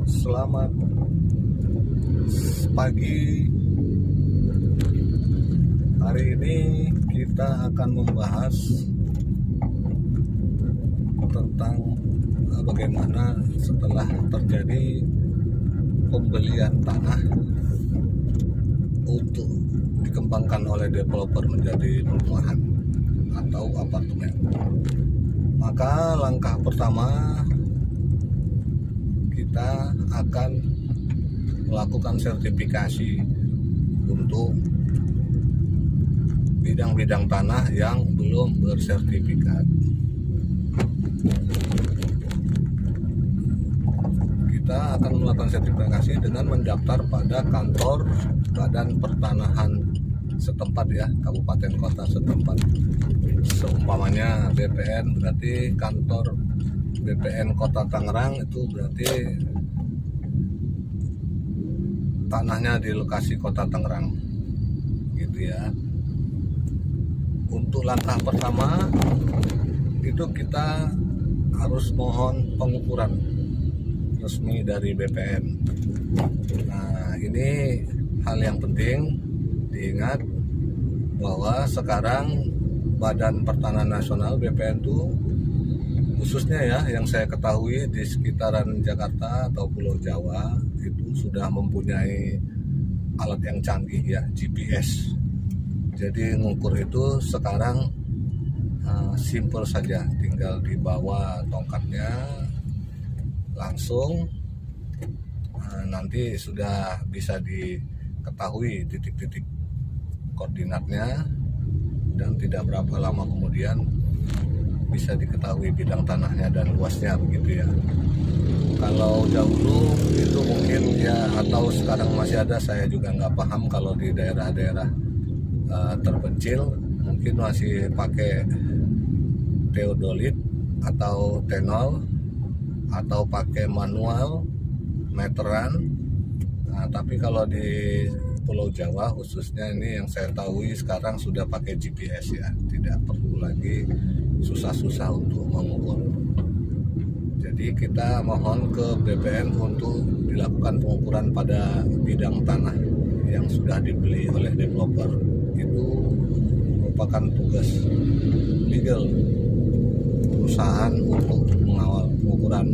Selamat pagi. Hari ini kita akan membahas tentang bagaimana setelah terjadi pembelian tanah untuk dikembangkan oleh developer menjadi perumahan atau apartemen. Maka langkah pertama kita akan melakukan sertifikasi untuk bidang-bidang tanah yang belum bersertifikat. Kita akan melakukan sertifikasi dengan mendaftar pada kantor Badan Pertanahan setempat ya, kabupaten kota setempat. Seumpamanya BPN berarti kantor BPN Kota Tangerang, itu berarti tanahnya di lokasi Kota Tangerang, gitu ya. Untuk langkah pertama itu kita harus mohon pengukuran resmi dari BPN. Nah, ini hal yang penting diingat bahwa sekarang Badan Pertanahan Nasional BPN itu khususnya ya, yang saya ketahui di sekitaran Jakarta atau Pulau Jawa itu sudah mempunyai alat yang canggih ya, GPS. Jadi ngukur itu sekarang simple saja, tinggal dibawa tongkatnya langsung, nanti sudah bisa diketahui titik-titik koordinatnya dan tidak berapa lama kemudian bisa diketahui bidang tanahnya dan luasnya, begitu ya. Kalau dahulu itu mungkin ya, atau sekarang masih ada, saya juga nggak paham. Kalau di daerah-daerah terpencil mungkin masih pakai teodolit atau tenol atau pakai manual meteran. Nah, tapi kalau di Pulau Jawa khususnya ini yang saya tahu sekarang sudah pakai GPS ya, tidak perlu lagi susah-susah untuk mengukur. Jadi kita mohon ke BPN untuk dilakukan pengukuran pada bidang tanah yang sudah dibeli oleh developer. Itu merupakan tugas legal perusahaan untuk mengawal pengukuran,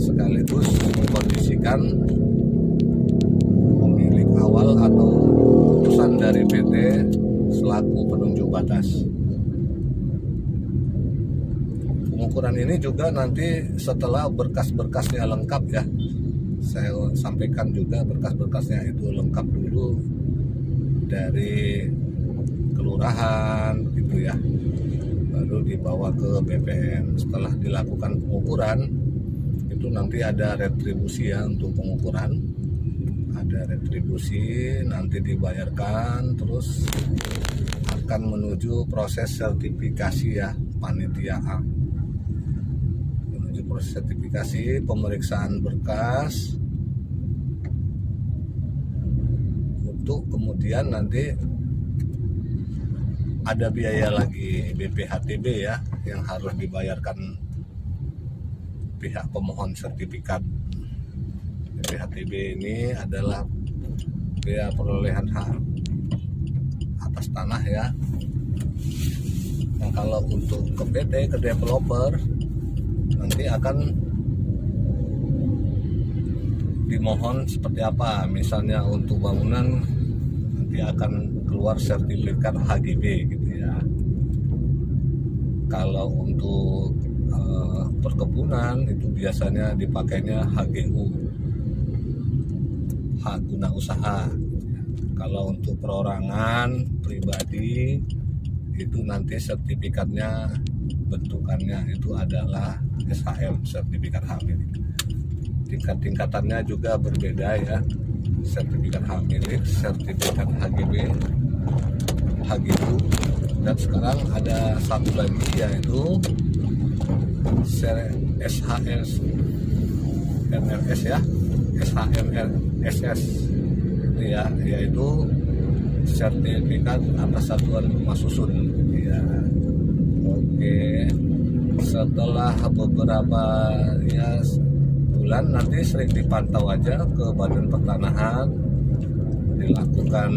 sekaligus mengkondisikan pemilik awal atau utusan dari PT selaku penunjuk batas. Pengukuran ini juga nanti setelah berkas-berkasnya lengkap ya, saya sampaikan juga berkas-berkasnya itu lengkap dulu dari kelurahan gitu ya, baru dibawa ke BPN. Setelah dilakukan pengukuran itu nanti ada retribusi ya untuk pengukuran, ada retribusi nanti dibayarkan, terus akan menuju proses sertifikasi ya, panitia A. Proses sertifikasi, pemeriksaan berkas, untuk kemudian nanti ada biaya lagi BPHTB ya, yang harus dibayarkan pihak pemohon sertifikat. BPHTB ini adalah biaya perolehan hak atas tanah ya. Nah, kalau untuk ke PT, ke developer, nanti akan dimohon seperti apa. Misalnya untuk bangunan nanti akan keluar sertifikat HGB gitu ya. Kalau untuk perkebunan itu biasanya dipakainya HGU, hak guna usaha. Kalau untuk perorangan pribadi itu nanti sertifikatnya bentukannya itu adalah SHM, sertifikat hak milik. Tingkatannya juga berbeda ya, sertifikat hak milik, sertifikat HGB, HGU, dan sekarang ada satu lagi yaitu SHS MRS ya, SHMRSS ya, yaitu sertifikat atas satuan rumah susun ya. Oke, setelah beberapa ya bulan nanti sering dipantau aja ke Badan Pertanahan, dilakukan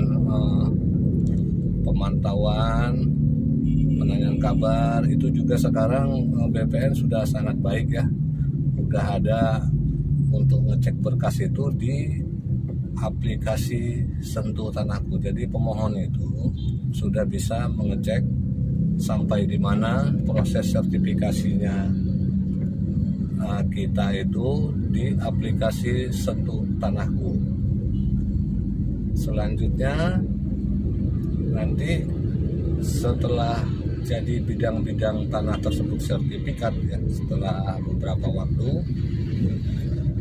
pemantauan, penanyaan kabar. Itu juga sekarang BPN sudah sangat baik ya, udah ada untuk ngecek berkas itu di aplikasi Sentuh Tanahku. Jadi pemohon itu sudah bisa mengecek sampai di mana proses sertifikasinya kita itu di aplikasi Sentuh Tanahku. Selanjutnya nanti setelah jadi bidang-bidang tanah tersebut sertifikat ya, setelah beberapa waktu,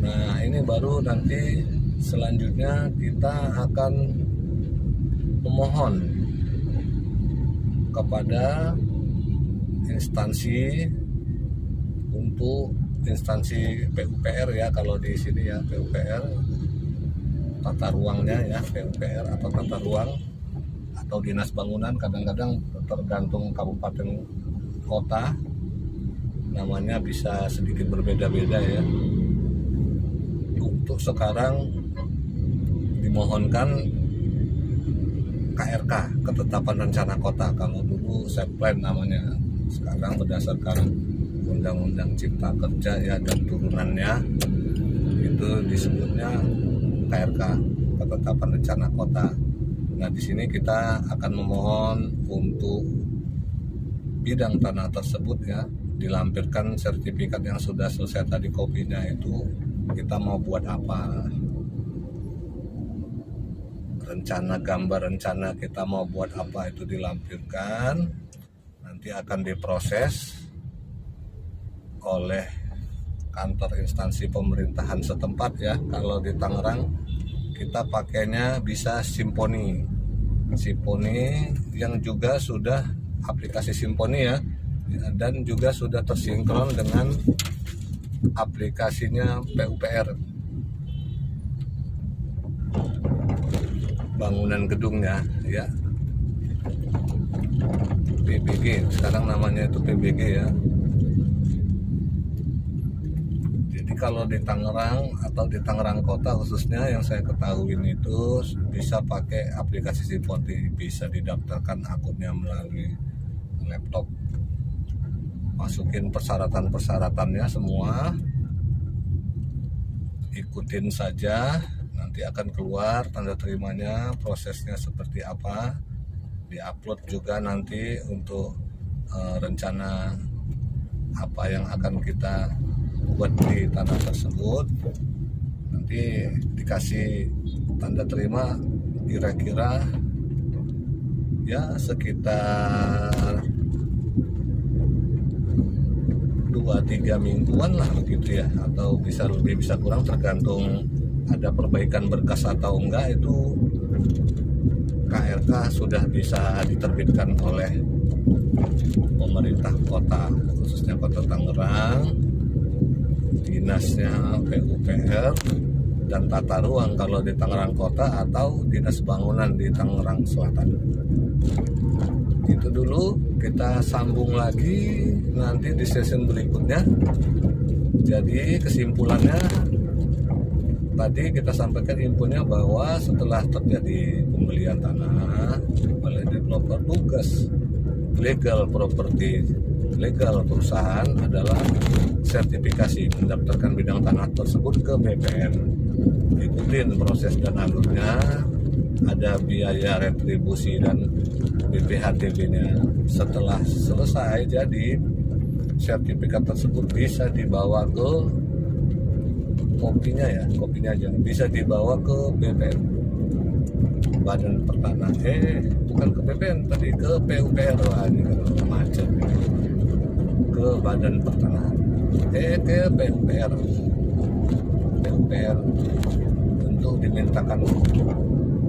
nah ini baru nanti selanjutnya kita akan memohon kepada instansi, untuk instansi PUPR ya, kalau di sini ya PUPR, tata ruangnya ya PUPR atau tata ruang atau dinas bangunan, kadang-kadang tergantung kabupaten kota namanya bisa sedikit berbeda-beda ya. Untuk sekarang dimohonkan KRK, ketetapan rencana kota. Kalau dulu set plan namanya, sekarang berdasarkan Undang-Undang Cipta Kerja ya dan turunannya itu disebutnya KRK, ketetapan rencana kota. Nah di sini kita akan memohon untuk bidang tanah tersebut ya, dilampirkan sertifikat yang sudah selesai tadi kopinya itu, kita mau buat apa, rencana, gambar rencana kita mau buat apa itu dilampirkan, nanti akan diproses oleh kantor instansi pemerintahan setempat ya. Kalau di Tangerang kita pakainya bisa Simponi yang juga sudah aplikasi Simponi ya, dan juga sudah tersinkron dengan aplikasinya PUPR, bangunan gedungnya ya, PBG sekarang namanya itu PBG ya. Jadi kalau di Tangerang atau di Tangerang Kota khususnya yang saya ketahui itu bisa pakai aplikasi Simponi, bisa didaftarkan akunnya melalui laptop, masukin persyaratan-persyaratannya semua, ikutin saja, nanti akan keluar tanda terimanya, prosesnya seperti apa, diupload juga nanti untuk rencana apa yang akan kita buat di tanah tersebut, nanti dikasih tanda terima kira-kira ya sekitar 2-3 mingguan lah begitu ya, atau bisa lebih bisa kurang tergantung ada perbaikan berkas atau enggak. Itu KRK sudah bisa diterbitkan oleh pemerintah kota, khususnya Kota Tangerang, dinasnya PUPR dan tata ruang kalau di Tangerang Kota, atau dinas bangunan di Tangerang Selatan. Itu dulu, kita sambung lagi nanti di season berikutnya. Jadi kesimpulannya tadi kita sampaikan infonya bahwa setelah terjadi pembelian tanah oleh developer, tugas legal property, legal perusahaan adalah sertifikasi, mendaftarkan bidang tanah tersebut ke BPN, ikutin proses dan alurnya, ada biaya retribusi dan BPHTB-nya. Setelah selesai jadi sertifikat tersebut bisa dibawa ke kopinya aja bisa dibawa ke BPN, Badan Pertanahan, bukan ke BPN tadi, ke PUPR. Wah, ini kan macet, ke Badan Pertanahan, ke PUPR untuk dimintakan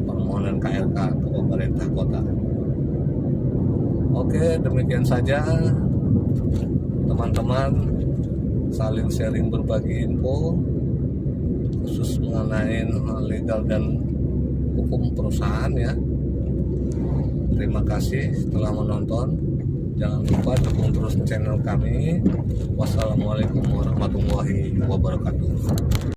permohonan KRK ke pemerintah kota. Oke, demikian saja teman-teman, saling sharing berbagi info khusus mengenai legal dan hukum perusahaan ya. Terima kasih telah menonton. Jangan lupa dukung terus channel kami. Wassalamualaikum warahmatullahi wabarakatuh. warahmatullahi wabarakatuh.